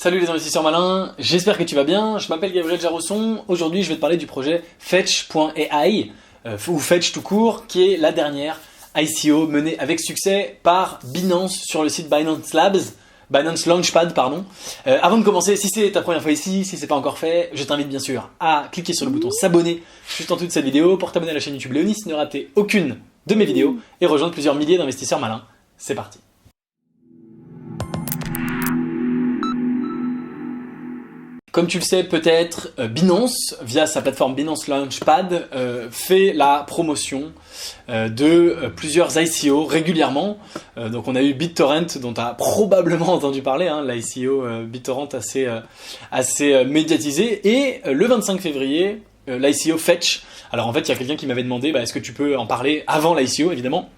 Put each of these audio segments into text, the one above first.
Salut les investisseurs malins, j'espère que tu vas bien, je m'appelle Gabriel Jarosson, aujourd'hui je vais te parler du projet Fetch.ai, ou Fetch tout court, qui est la dernière ICO menée avec succès par Binance sur le site Binance Labs, Binance Launchpad pardon. Avant de commencer, si c'est ta première fois ici, si c'est pas encore fait, je t'invite bien sûr à cliquer sur le bouton s'abonner juste en dessous de cette vidéo pour t'abonner à la chaîne YouTube Léonis, ne rater aucune de mes vidéos et rejoindre plusieurs milliers d'investisseurs malins. C'est parti. Comme tu le sais peut-être, Binance, via sa plateforme Binance Launchpad, fait la promotion de plusieurs ICO régulièrement. Donc on a eu BitTorrent, dont tu as probablement entendu parler, hein, l'ICO BitTorrent assez médiatisé. Et le 25 février, l'ICO Fetch. Alors en fait, il y a quelqu'un qui m'avait demandé, est-ce que tu peux en parler avant l'ICO, évidemment.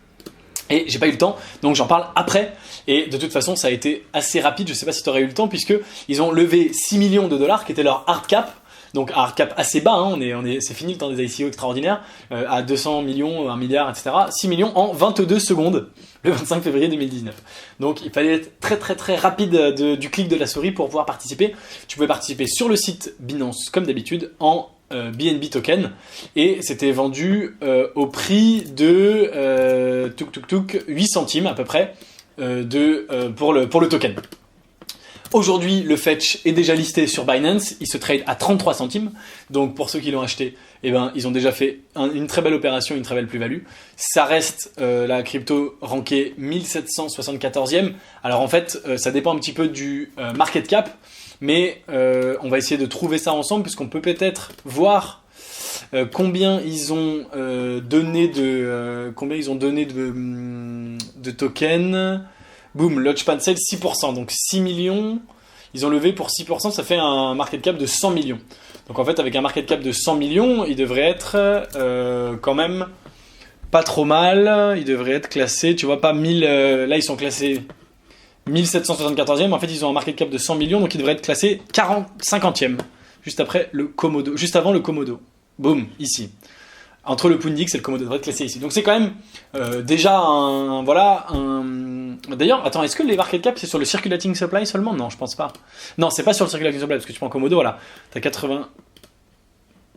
Et j'ai pas eu le temps, donc j'en parle après. Et de toute façon, ça a été assez rapide. Je sais pas si tu aurais eu le temps, puisque ils ont levé 6 millions de dollars, qui était leur hard cap. Donc hard cap assez bas, hein, c'est fini le temps des ICO extraordinaires, à 200 millions, 1 milliard, etc. 6 millions en 22 secondes, le 25 février 2019. Donc il fallait être très rapide du clic de la souris pour pouvoir participer. Tu pouvais participer sur le site Binance, comme d'habitude, en BNB token, et c'était vendu au prix de 8 centimes à peu près pour le token. Aujourd'hui, le Fetch est déjà listé sur Binance, il se trade à 33 centimes, donc pour ceux qui l'ont acheté, ils ont déjà fait une très belle opération, une très belle plus-value. Ça reste la crypto rankée 1774e, alors en fait, ça dépend un petit peu du market cap, mais on va essayer de trouver ça ensemble, puisqu'on peut peut-être voir combien ils ont donné de tokens. Boom, Launchpad Sale 6%, donc 6 millions, ils ont levé pour 6%, ça fait un market cap de 100 millions. Donc en fait, avec un market cap de 100 millions, ils devraient être quand même pas trop mal, ils devraient être classés, tu vois, pas 1000, là ils sont classés 1774e, en fait ils ont un market cap de 100 millions, donc ils devraient être classés 50e, juste avant le Komodo. Boom, ici. Entre le Pundix et le Komodo devrait être classé ici. Donc c'est quand même déjà D'ailleurs, attends, est-ce que les market cap c'est sur le circulating supply seulement? Non, je pense pas. Non, c'est pas sur le circulating supply, parce que tu prends Komodo, voilà.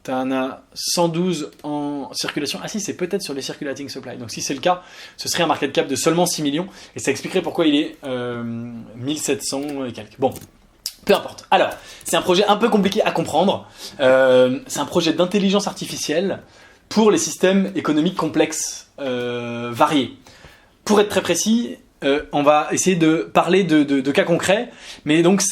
T'en as 112 en circulation. Ah si, c'est peut-être sur les circulating supply. Donc si c'est le cas, ce serait un market cap de seulement 6 millions. Et ça expliquerait pourquoi il est 1700 et quelques. Bon, peu importe. Alors, c'est un projet un peu compliqué à comprendre. C'est un projet d'intelligence artificielle pour les systèmes économiques complexes variés. Pour être très précis, on va essayer de parler de cas concrets, mais donc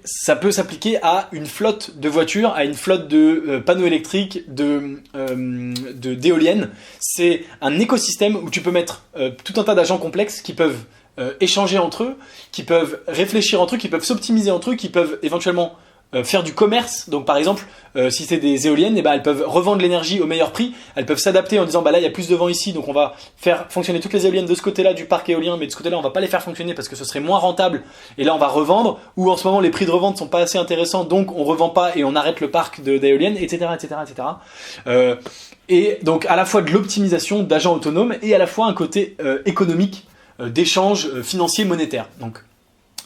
ça peut s'appliquer à une flotte de voitures, à une flotte de panneaux électriques, d'éoliennes. C'est un écosystème où tu peux mettre tout un tas d'agents complexes qui peuvent échanger entre eux, qui peuvent réfléchir entre eux, qui peuvent s'optimiser entre eux, qui peuvent éventuellement faire du commerce. Donc par exemple, si c'est des éoliennes, elles peuvent revendre l'énergie au meilleur prix, elles peuvent s'adapter en disant là il y a plus de vent ici, donc on va faire fonctionner toutes les éoliennes de ce côté là du parc éolien, mais de ce côté là on va pas les faire fonctionner parce que ce serait moins rentable, et là on va revendre, ou en ce moment les prix de revente sont pas assez intéressants, donc on revend pas et on arrête le parc d'éoliennes, etc. Et donc à la fois de l'optimisation d'agents autonomes et à la fois un côté économique, d'échange financier monétaire. Donc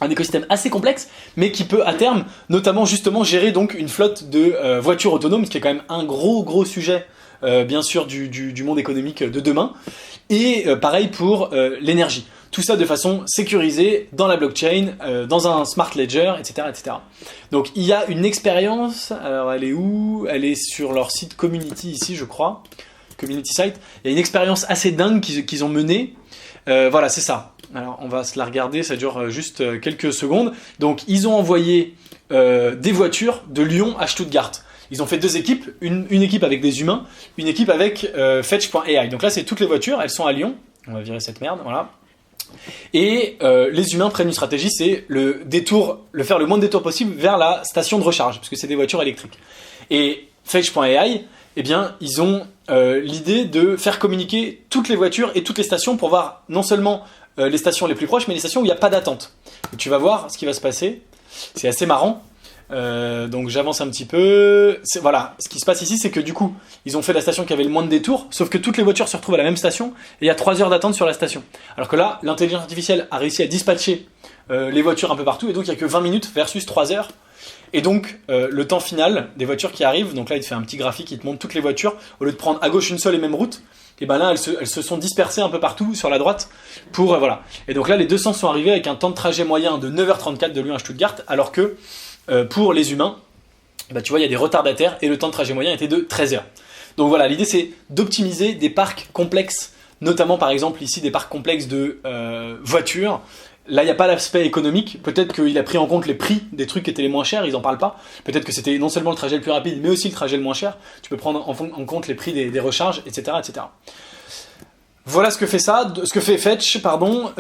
un écosystème assez complexe, mais qui peut à terme, notamment justement, gérer donc une flotte de voitures autonomes, ce qui est quand même un gros sujet, bien sûr, du monde économique de demain. Et pareil pour l'énergie. Tout ça de façon sécurisée dans la blockchain, dans un smart ledger, etc. Donc il y a une expérience, alors elle est où? Elle est sur leur site community ici, je crois, community site. Il y a une expérience assez dingue qu'ils ont menée. Voilà, c'est ça. Alors on va se la regarder, ça dure juste quelques secondes. Donc ils ont envoyé des voitures de Lyon à Stuttgart. Ils ont fait deux équipes, une équipe avec des humains, une équipe avec Fetch.ai. Donc là c'est toutes les voitures, elles sont à Lyon. On va virer cette merde, voilà. Et les humains prennent une stratégie, c'est faire le moins de détours possible vers la station de recharge, parce que c'est des voitures électriques. Et Fetch.ai, ils ont l'idée de faire communiquer toutes les voitures et toutes les stations pour voir non seulement les stations les plus proches, mais les stations où il n'y a pas d'attente. Et tu vas voir ce qui va se passer. C'est assez marrant. Donc j'avance un petit peu. Voilà, ce qui se passe ici, c'est que du coup, ils ont fait la station qui avait le moins de détours, sauf que toutes les voitures se retrouvent à la même station et il y a 3 heures d'attente sur la station. Alors que là, l'intelligence artificielle a réussi à dispatcher les voitures un peu partout, et donc il n'y a que 20 minutes versus 3 heures. Et donc, le temps final des voitures qui arrivent, donc là il te fait un petit graphique, il te montre toutes les voitures, au lieu de prendre à gauche une seule et même route, et ben là elles se sont dispersées un peu partout sur la droite pour voilà. Et donc là les 200 sont arrivés avec un temps de trajet moyen de 9h34 de Lyon à Stuttgart, alors que pour les humains, bah, tu vois, il y a des retardataires et le temps de trajet moyen était de 13 heures. Donc voilà, l'idée c'est d'optimiser des parcs complexes, notamment par exemple ici des parcs complexes de voitures. Là, il n'y a pas l'aspect économique. Peut-être qu'il a pris en compte les prix des trucs qui étaient les moins chers, ils n'en parlent pas. Peut-être que c'était non seulement le trajet le plus rapide, mais aussi le trajet le moins cher. Tu peux prendre en compte les prix des recharges, etc., etc. Voilà ce que fait Fetch, pardon.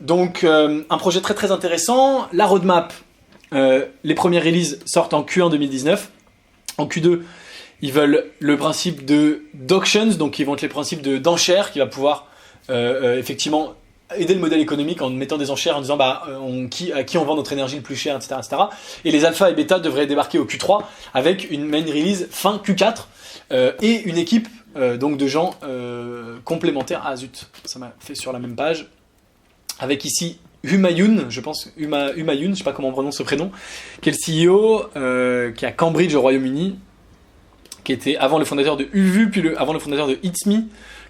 Donc, un projet très très intéressant. La roadmap, les premières releases sortent en Q1 2019. En Q2, ils veulent le principe d'auctions, donc ils vont être les principes d'enchères, qui va pouvoir effectivement aider le modèle économique en mettant des enchères en disant à qui on vend notre énergie le plus cher, etc., etc. Et les alpha et bêta devraient débarquer au Q3 avec une main release fin Q4 et une équipe donc de gens complémentaires. Ah zut, ça m'a fait sur la même page. Avec ici Humayun, je pense, Humayun, je sais pas comment on prononce ce prénom, qui est le CEO qui est à Cambridge au Royaume-Uni, qui était avant le fondateur de Uvu, puis avant le fondateur de It's Me,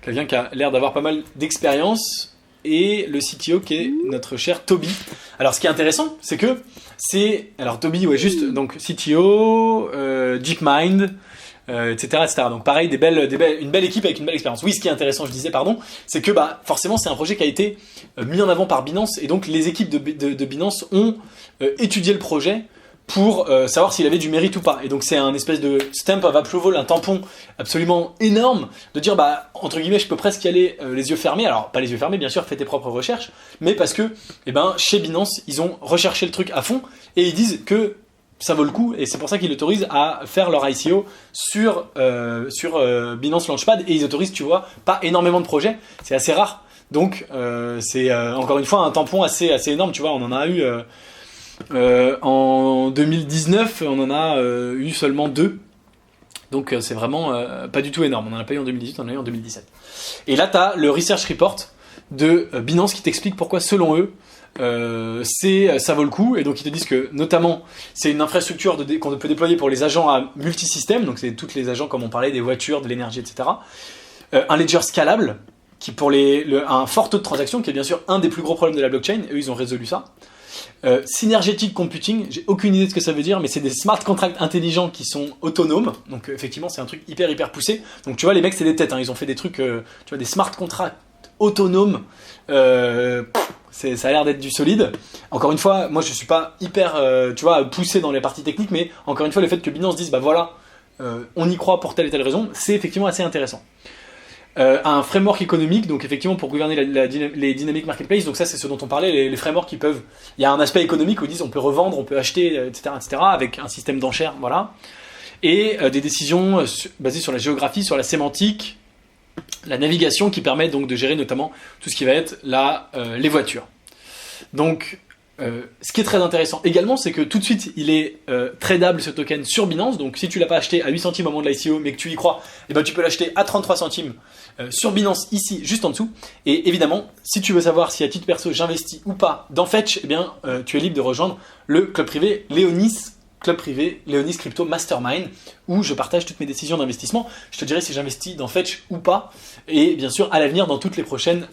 quelqu'un qui a l'air d'avoir pas mal d'expérience, et le CTO qui est notre cher Toby. Alors ce qui est intéressant, c'est que alors Toby, ouais, juste, donc CTO, DeepMind, etc., etc. Donc pareil, une belle équipe avec une belle expérience. Oui, ce qui est intéressant, je disais, pardon, c'est que forcément c'est un projet qui a été mis en avant par Binance, et donc les équipes de Binance ont étudié le projet pour savoir s'il avait du mérite ou pas. Et donc c'est un espèce de stamp of approval, un tampon absolument énorme, de dire entre guillemets je peux presque y aller les yeux fermés. Alors pas les yeux fermés bien sûr, fais tes propres recherches, mais parce que chez Binance ils ont recherché le truc à fond et ils disent que ça vaut le coup, et c'est pour ça qu'ils autorisent à faire leur ICO sur Binance Launchpad, et ils autorisent, tu vois, pas énormément de projets, c'est assez rare. Donc c'est encore une fois un tampon assez énorme, tu vois, on en a eu en 2019, on en a eu seulement 2. Donc c'est vraiment pas du tout énorme. On en a pas eu en 2018, on en a eu en 2017. Et là, tu as le research report de Binance qui t'explique pourquoi, selon eux, ça vaut le coup. Et donc ils te disent que, notamment, c'est une infrastructure qu'on peut déployer pour les agents à multisystèmes. Donc c'est tous les agents, comme on parlait, des voitures, de l'énergie, etc. Un ledger scalable, qui pour un fort taux de transaction, qui est bien sûr un des plus gros problèmes de la blockchain. Eux, ils ont résolu ça. Synergetic computing, j'ai aucune idée de ce que ça veut dire, mais c'est des smart contracts intelligents qui sont autonomes. Donc effectivement c'est un truc hyper poussé. Donc tu vois, les mecs c'est des têtes, hein. Ils ont fait des trucs, tu vois, des smart contracts autonomes. Ça a l'air d'être du solide. Encore une fois, moi je suis pas hyper tu vois, poussé dans les parties techniques, mais encore une fois, le fait que Binance dise voilà, on y croit pour telle et telle raison, c'est effectivement assez intéressant. Un framework économique, donc effectivement pour gouverner les dynamic marketplace. Donc ça c'est ce dont on parlait, les frameworks qui peuvent, il y a un aspect économique où ils disent on peut revendre, on peut acheter, etc., avec un système d'enchères, voilà. Et des décisions basées sur la géographie, sur la sémantique, la navigation, qui permettent donc de gérer notamment tout ce qui va être les voitures. Donc ce qui est très intéressant également, c'est que tout de suite il est tradable, ce token, sur Binance. Donc si tu l'as pas acheté à 8 centimes au moment de l'ICO mais que tu y crois, tu peux l'acheter à 33 centimes sur Binance, ici juste en dessous. Et évidemment, si tu veux savoir si à titre perso j'investis ou pas dans Fetch, tu es libre de rejoindre le club privé Léonis Crypto Mastermind, où je partage toutes mes décisions d'investissement. Je te dirai si j'investis dans Fetch ou pas, et bien sûr à l'avenir dans toutes les prochaines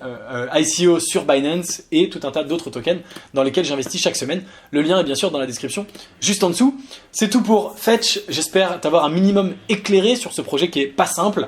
ICO sur Binance et tout un tas d'autres tokens dans lesquels j'investis chaque semaine. Le lien est bien sûr dans la description juste en dessous. C'est tout pour Fetch, j'espère t'avoir un minimum éclairé sur ce projet qui est pas simple.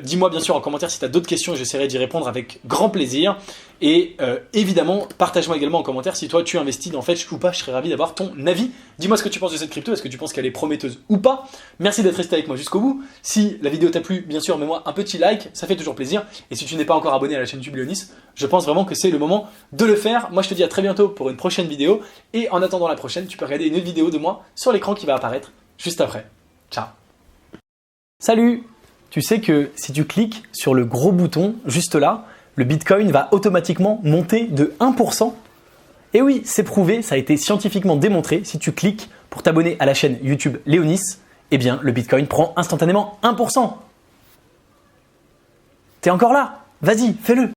Dis-moi bien sûr en commentaire si tu as d'autres questions, j'essaierai d'y répondre avec grand plaisir. Et évidemment, partage-moi également en commentaire si toi tu investis dans Fetch ou pas, je serais ravi d'avoir ton avis. Dis-moi ce que tu penses de cette crypto, est-ce que tu penses qu'elle est prometteuse ou pas? Merci d'être resté avec moi jusqu'au bout. Si la vidéo t'a plu, bien sûr, mets-moi un petit like, ça fait toujours plaisir. Et si tu n'es pas encore abonné à la chaîne YouTube Léonis, je pense vraiment que c'est le moment de le faire. Moi je te dis à très bientôt pour une prochaine vidéo. Et en attendant la prochaine, tu peux regarder une autre vidéo de moi sur l'écran qui va apparaître juste après. Ciao. Salut! Tu sais que si tu cliques sur le gros bouton juste là, le Bitcoin va automatiquement monter de 1%. Et oui, c'est prouvé, ça a été scientifiquement démontré. Si tu cliques pour t'abonner à la chaîne YouTube Léonis, le Bitcoin prend instantanément 1%. T'es encore là? Vas-y, fais-le!